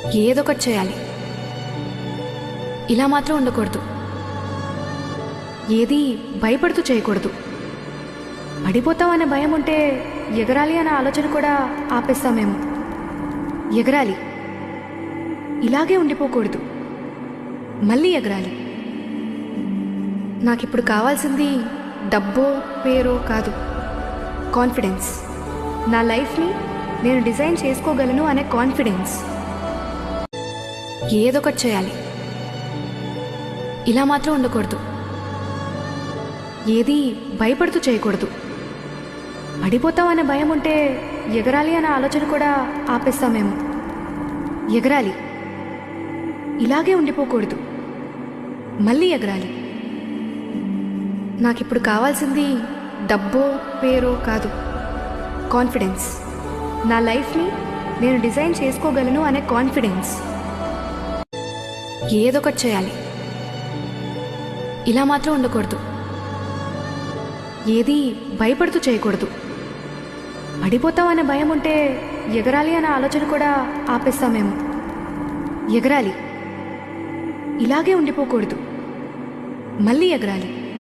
ఏదొకటి చేయాలి. ఇలా మాత్రం ఉండకూడదు. ఏది భయపడుతూ చేయకూడదు. పడిపోతామనే భయం ఉంటే ఎగరాలి అనే ఆలోచన కూడా ఆపేస్తామేమో. ఎగరాలి. ఇలాగే ఉండిపోకూడదు. మళ్ళీ ఎగరాలి. నాకిప్పుడు కావాల్సింది డబ్బో పేరో కాదు, కాన్ఫిడెన్స్. నా లైఫ్ని నేను డిజైన్ చేసుకోగలను అనే కాన్ఫిడెన్స్. ఏదొకటి చేయాలి. ఇలా మాత్రం ఉండకూడదు. ఏది భయపడుతూ చేయకూడదు. పడిపోతామనే భయం ఉంటే ఎగరాలి అనే ఆలోచన కూడా ఆపేస్తామేమో. ఎగరాలి. ఇలాగే ఉండిపోకూడదు. మళ్ళీ ఎగరాలి. నాకిప్పుడు కావాల్సింది డబ్బో పేరో కాదు, కాన్ఫిడెన్స్. నా లైఫ్ని నేను డిజైన్ చేసుకోగలను అనే కాన్ఫిడెన్స్. ఏదొకటి చేయాలి. ఇలా మాత్రం ఉండకూడదు. ఏది భయపడుతూ చేయకూడదు. పడిపోతామనే భయం ఉంటే ఎగరాలి అనే ఆలోచన కూడా ఆపేస్తామేమో. ఎగరాలి. ఇలాగే ఉండిపోకూడదు. మళ్ళీ ఎగరాలి.